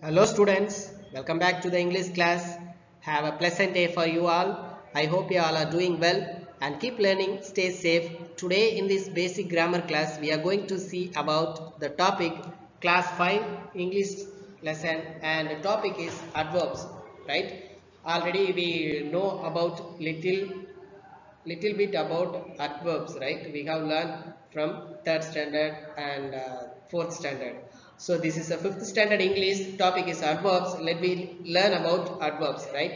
Hello students, welcome back to the English class. Have a pleasant day for you all. I hope you all are doing well and keep learning, stay safe. Today in this basic grammar class we are going to see about the topic class 5 English lesson, and the topic is adverbs, right? Already we know about little bit about adverbs, right? We have learned from third standard and fourth standard. So this is a fifth standard English. Topic is adverbs. Let me learn about adverbs, right?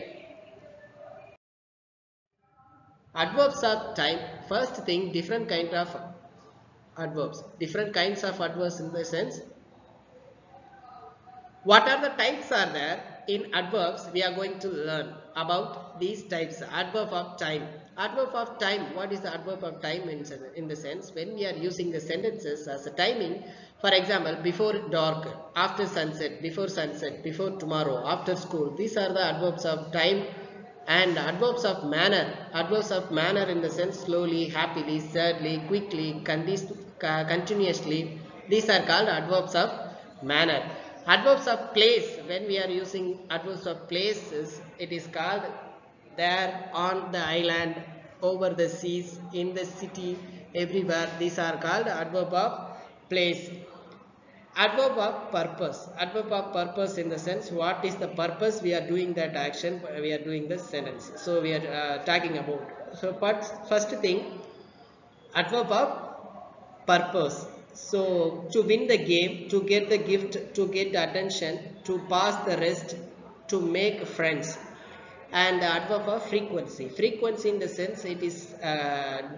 Adverbs of type. First thing, different kind of adverbs. Different kinds of adverbs in the sense. What are the types are there in adverbs? We are going to learn about these types. Adverb of time. Adverb of time. What is the adverb of time in the sense when we are using the sentences as a timing? For example, before dark, after sunset, before tomorrow, after school. These are the adverbs of time. And adverbs of manner. Adverbs of manner in the sense slowly, happily, sadly, quickly, continuously. These are called adverbs of manner. Adverbs of place. When we are using adverbs of places, it is called there, on the island, over the seas, in the city, everywhere. These are called adverb of place. Adverb of purpose. Adverb of purpose in the sense what is the purpose we are doing that action, we are doing the sentence. So we are talking about. So first thing, adverb of purpose. So to win the game, to get the gift, to get the attention, to pass the rest, to make friends. And the adverb of frequency. Frequency in the sense it is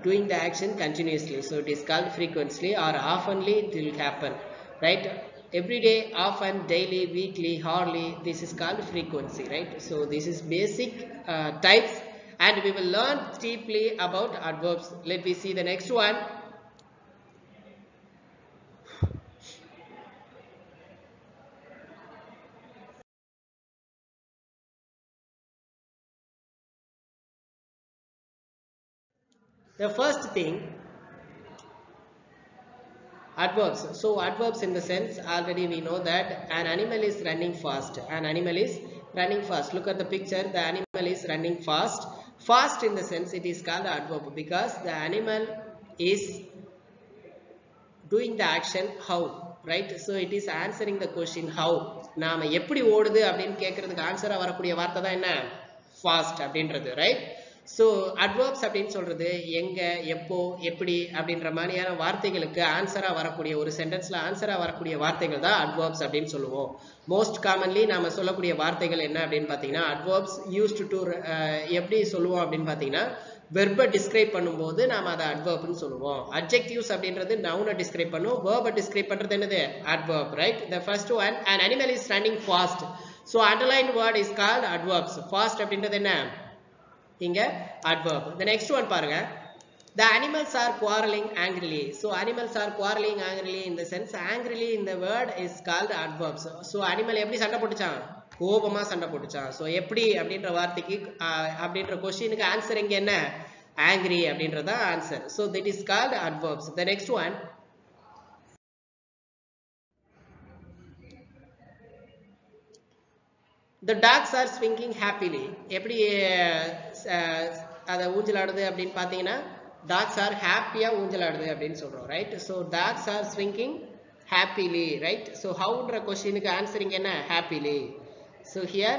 doing the action continuously. So it is called frequently or oftenly it will happen. Right? Every day, often, daily, weekly, hourly. This is called frequency. Right? So this is basic types, and we will learn deeply about adverbs. Let me see the next one. The first thing, adverbs. So adverbs in the sense already we know that an animal is running fast. An animal is running fast. Look at the picture. The animal is running fast. Fast in the sense it is called adverb because the animal is doing the action how, right? So it is answering the question how. நாம எப்படி ஓடுது அப்படின்னு கேட்கறதுக்கு ஆன்சரா வரக்கூடிய வார்த்தை தான் என்ன? Fast அப்படின்றது, ரைட்? ஸோ அட்வர்ப்ஸ் அப்படின்னு சொல்றது எங்க, எப்போ, எப்படி அப்படின்ற மாதிரியான வார்த்தைகளுக்கு ஆன்சரா வரக்கூடிய ஒரு சென்டென்ஸ்ல ஆன்சரா வரக்கூடிய வார்த்தைகள் தான் அட்வர்ப்ஸ் அப்படின்னு சொல்லுவோம். மோஸ்ட் காமன்லி நாம சொல்லக்கூடிய வார்த்தைகள் என்ன அப்படின்னு பாத்தீங்கன்னா அட்வர்ப்ஸ் யூஸ்டு டு எப்படி சொல்லுவோம் அப்படின்னு பாத்தீங்கன்னா வெர்பை டிஸ்கிரைப் பண்ணும்போது நாம அதை அட்வர்ப்னு சொல்லுவோம். அட்ஜெக்டிவ்ஸ் அப்படின்றது நவுனை டிஸ்கிரைப் பண்ணும். வெர்பை டிஸ்கிரைப் பண்றது என்னது? Adverb, right? The first one, an animal is running fast. So underlined word is called adverbs. Fast அப்படின்றது என்ன? இங்க adverb. The next one பாருங்க. The animals are quarreling angrily. So animals are quarreling angrily in the sense angrily in the word is called adverbs. So animal எப்படி சண்டை போட்டுச்சான்? கோபமா சண்டை போட்டுச்சான். So எப்படி அப்படின்ற வார்த்தைக்கு அப்படின்ற क्वेश्चनக்கு ஆன்சர் இங்க என்ன? angry அப்படின்றதா answer. So that is called adverbs. The next one, the dogs are swinging happily. எப்படி அத ஊஞ்சலாடுது அப்படின்னு பாத்தீங்கன்னா dogs are happy ஊஞ்சலாடுது அப்படின்னு சொல்றோம், right? So dogs are swinging happily, right? So howன்ற क्वेश्चनக்கு ஆன்சர் இங்க என்ன? happily. So here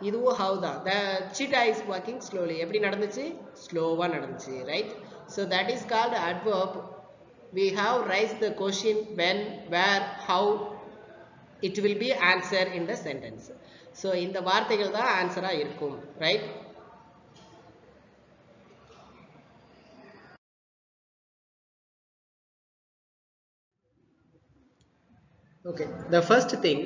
இதுவும் how தான். The cheetah is walking slowly. எப்படி நடந்துச்சு? ஸ்லோவா நடந்துச்சு, right? So that is called adverb. We have raised the question when, where, how. It will be answer in the sentence. So இந்த வார்த்தைகள் தான் ஆன்சரா இருக்கும், right? Okay, the first thing,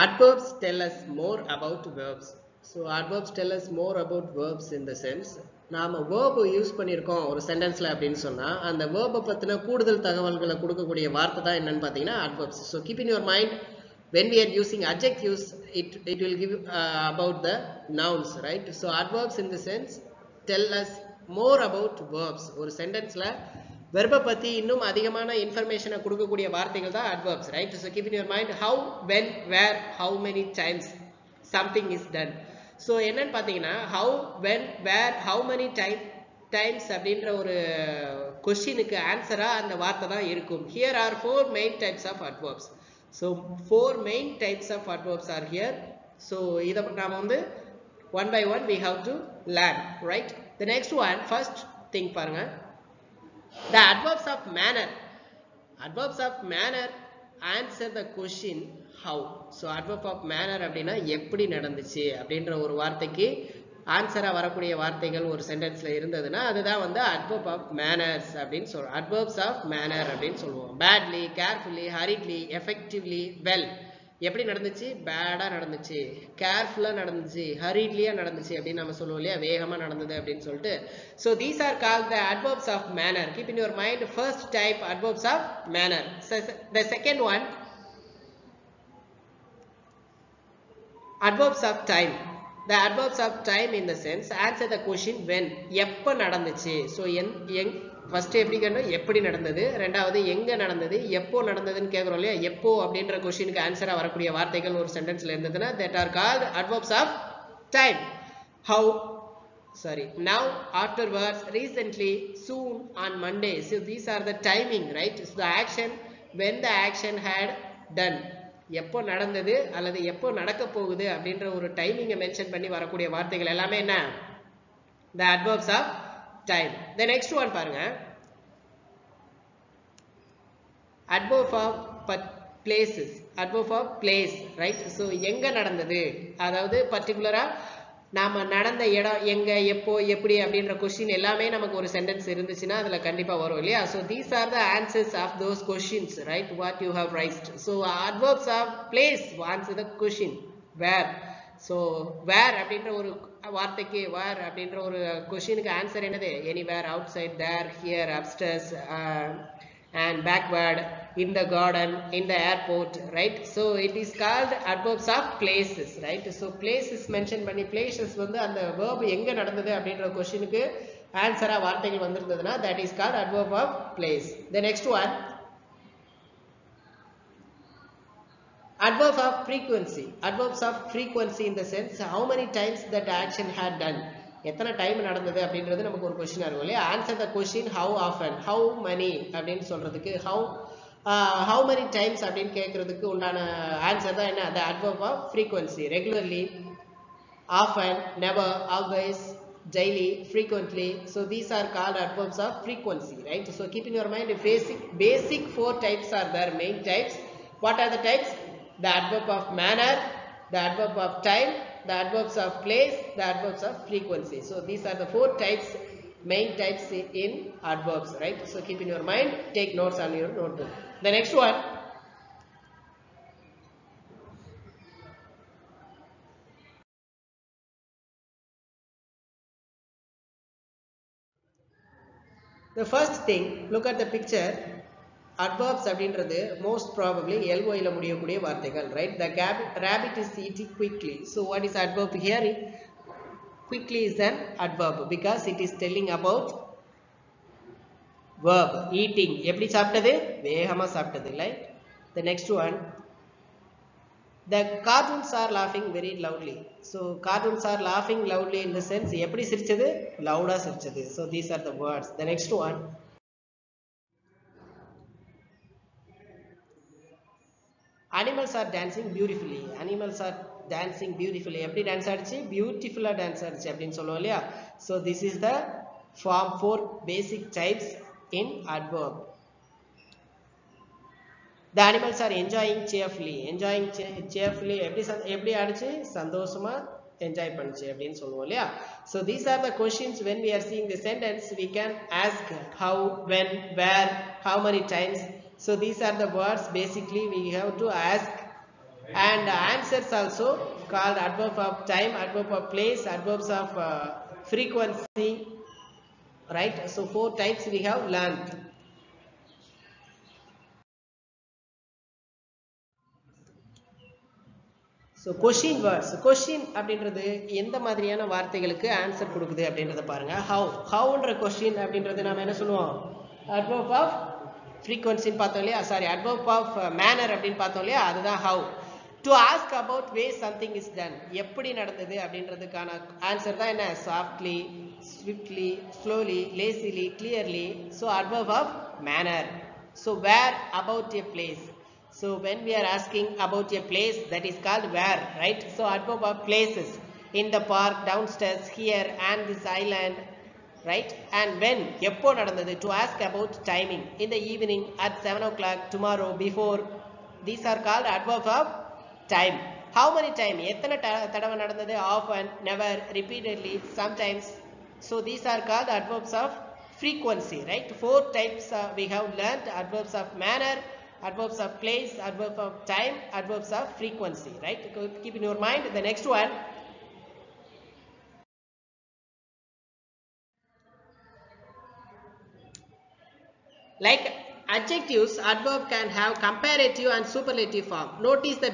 adverbs tell us more about verbs. So adverbs tell us more about verbs in the sense நாம verb use பண்ணியிருக்கோம் ஒரு சென்டென்ஸ்ல அப்படின்னு சொன்னா அந்த verb பத்தின கூடுதல் தகவல்களை கொடுக்கக்கூடிய வார்த்தை தான் என்னன்னு பாத்தீங்கன்னா adverbs. So keep in your mind when we are using adjectives it will give about the nouns, right? So adverbs in the sense tell us more about verbs. ஒரு சென்டென்ஸ்ல verb பத்தி இன்னும் அதிகமான இன்ஃபர்மேஷனை கொடுக்கக்கூடிய வார்த்தைகள் தான் adverbs, right? So keep in your mind how, when, where, how many times something is done. So என்னன்னு பாத்தீங்கன்னா how, when, where, how many times அப்படின்ற ஒரு கொஸ்டினுக்கு ஆன்சரா அந்த வார்த்தை தான் இருக்கும். Here are 4 main types of adverbs. So 4 main types of adverbs are here. So இத நாம வந்து one by one we have to learn, right? The next one, first thing பாருங்க, the adverbs of manner. Adverbs of manner answer the question how. So adverb of manner அப்படினா எப்படி நடந்துச்சு அப்படின்ற ஒரு வார்த்தைக்கு ஆன்சரா வரக்கூடிய வார்த்தைகள் ஒரு சென்டென்ஸ்ல இருந்ததுன்னா அதுதான் வந்து adverb of manners அப்படின்னு சொல்றோம். adverbs of manner அப்படின்னு சொல்லுவோம். badly, carefully, hurriedly, effectively, well. எப்படி நடந்துச்சு? பேடா நடந்துச்சு, கேர்ஃபுல்லா நடந்துச்சு, ஹரிட்லியா நடந்துச்சு அப்படின்னு நம்ம சொல்லுவோம் இல்லையா, வேகமா நடந்தது அப்படின்னு சொல்லிட்டு. So these are called the adverbs of manner. Keep in your mind first type, adverbs of manner. So the second one, adverbs of time. The adverbs of time in the sense answer the question when. எப்ப நடந்துச்சு. So first எப்படி கேட்டோம், எப்படி நடந்தது, ரெண்டாவது எங்க நடந்தது, எப்போ நடந்ததுன்னு கேட்குறோம் இல்லையா. எப்போ அப்படின்ற கொஸ்டினுக்கு ஆன்சரா வரக்கூடிய வார்த்தைகள் ஒரு சென்டென்ஸ்ல இருந்ததுன்னா that are called adverbs of time. How, sorry, now, afterwards, recently, soon, on Monday. So these are the timing, right? So the action, when the action had done. எப்போ நடந்தது அல்லது எப்போ நடக்க போகுது அப்படின்ற ஒரு டைமிங்கை மென்ஷன் பண்ணி வரக்கூடிய வார்த்தைகள் எல்லாமே என்ன, the adverbs of time. The next one பாருங்க, adverb of places. Adverb of place, right? So எங்க நடந்தது, அதாவது பர்టిక్యులரா நாம நடந்த இடம் எங்க, எப்போ, எப்படி அப்படின்ற क्वेश्चन எல்லாமே நமக்கு ஒரு சென்டென்ஸ் இருந்துச்சுன்னா அதுல கண்டிப்பா வரும் இல்லையா. So these are the answers of those questions, right, what you have raised. So adverbs of place answer the question where. So where அப்படின்ற ஒரு வார்த்தைக்கு where அப்படின்ற ஒரு क्वेश्चனுக்கு ஆன்சர் என்னது, anywhere, outside, there, here, upstairs, and backward, in the garden, in the airport, right? So it is called adverbs of places, right? So places mention பண்ணி places வந்து அந்த verb எங்க நடந்தது அப்படின்ற क्वेश्चனுக்கு ஆன்சரா வார்த்தைகள் வந்திருந்ததுன்னா that is called adverb of place. The next one, adverb of frequency. Adverbs of frequency in the sense how many times that action had done. எத்தனை time நடந்தது அப்படின்றது நமக்கு ஒரு क्वेश्चन இருக்கும் இல்லையா. Answer the question how often, how many அப்படின்னு சொல்றதுக்கு how many times அப்படின்னு கேட்கறதுக்கு உண்டான ஆன்சர் தான் என்ன, the adverb of frequency. regularly, often, never, always, daily, frequently. So these are called adverbs of frequency, right? So keep in your mind basic 4 types are there, main types. What are the types? The adverb of manner, the adverb of time, the adverbs of place, the adverbs of frequency. So these are the 4 types, main types in adverbs, right? So keep in your mind, take notes on your notebook. The next one, the first thing, look at the picture. adverbs அப்படின்றது most probably ly ல முடியக்கூடிய வார்த்தைகள், right? The rabbit is eating quickly. So what is adverb here? Quickly is an adverb because it is telling about verb eating. எப்படி சாப்பிட்டது, வேகமா சாப்பிட்டது, right? The next one, the cartoons are laughing very loudly. So cartoons are laughing loudly in the sense எப்படி சிரிச்சது, loud ஆ சிரிச்சது. So these are the words. The next one, animals are dancing beautifully. Animals are dancing beautifully. எப்படி dance ஆடிச்சு, பியூட்டிஃபுல்லா dance ஆடிச்சு அப்படின்னு சொல்லுவோம் இல்லையா. So this is the form 4 basic types in adverb. The animals are enjoying cheerfully. Enjoying cheerfully எப்படி ஆடிச்சு, சந்தோஷமா enjoy பண்ணுச்சு அப்படின்னு சொல்லுவோம் இல்லையா. So these are the questions when we are seeing the sentence we can ask how, when, where, how many times. So these are the words basically we have to ask, and answers also called adverb of time, adverb of place, adverbs of frequency, right? So 4 types we have learned. So question words. Question அப்படின்றது எந்த மாதிரியான வார்த்தைகளுக்கு answer கொடுக்குது அப்படின்றத பாருங்க. Howன்ற question அப்படின்றது நாம என்ன சொல்லுவோம், adverb of frequency பார்த்தோம் இல்லையா, சாரி adverb of manner அப்படின்னு பார்த்தோம் இல்லையா, அதுதான் how. To ask about way something is done, எப்படி நடந்தது அப்படின்றதுக்கான ஆன்சர் தான் என்ன, softly, swiftly, slowly, lazily, clearly. So adverb of manner. So where, about a place. So when we are asking about a place, that is called where, right? So adverb of places, in the park, downstairs, here, and this island, right? And when, எப்போ நடந்தது. To ask about timing, in the evening, at 7 o'clock, tomorrow, before. These are called adverb of time. How many time, எத்தனை தடவை நடந்தது. Often, never, repeatedly, sometimes. So these are called adverbs of frequency, right? 4 types we have learned: adverbs of manner, adverbs of place, adverbs of time, adverbs of frequency, right? Keep in your mind. The next one, like adjectives, adverb can have comparative and superlative form. Notice the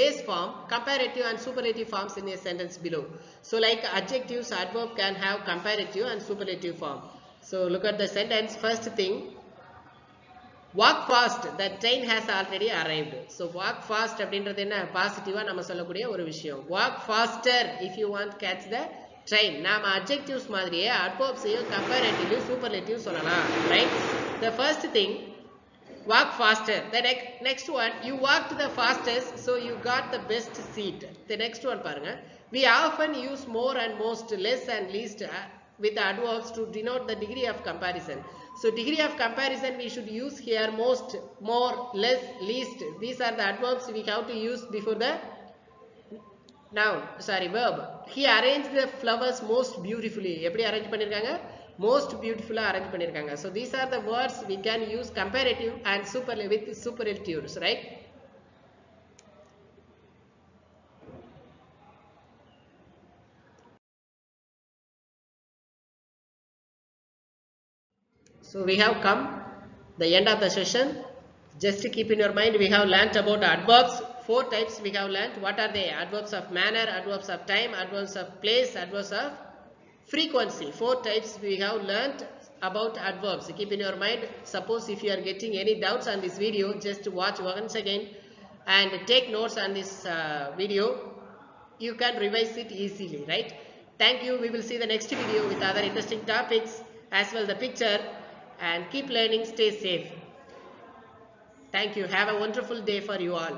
base form, comparative and superlative forms in a sentence below. So like adjectives, adverb can have comparative and superlative form. So look at the sentence. First thing, walk fast, the train has already arrived. So walk fast அப்படின்றது என்ன, பாசிட்டிவா நம்ம சொல்லக்கூடிய ஒரு விஷயம். Walk faster if you want catch the train. நாம adjectives மாதிரியே adverbs-ஐயும் comparative, superlative சொல்லலாம், right? The first thing, walk faster. The next one, you walked the fastest, so you got the best seat. The next one பாருங்க, we often use more and most, less and least with adverbs to denote the degree of comparison. So degree of comparison we should use here: most, more, less, least. These are the adverbs we have to use before the noun, sorry, verb. He arranged the flowers most beautifully. எப்படி arrange பண்ணிருக்காங்க, most beautifully arrange பண்ணிருக்காங்க. So these are the words we can use comparative and with superlatives, right? So we have come the end of the session. Just to keep in your mind, we have learnt about adverbs. 4 types we have learnt. What are they? Adverbs of manner, adverbs of time, adverbs of place, adverbs of frequency. 4 types we have learnt about adverbs. Keep in your mind. Suppose if you are getting any doubts on this video, just watch once again and take notes on this video. You can revise it easily, right? Thank you. We will see the next video with other interesting topics as well the picture. And keep learning, stay safe. Thank you. Have a wonderful day for you all.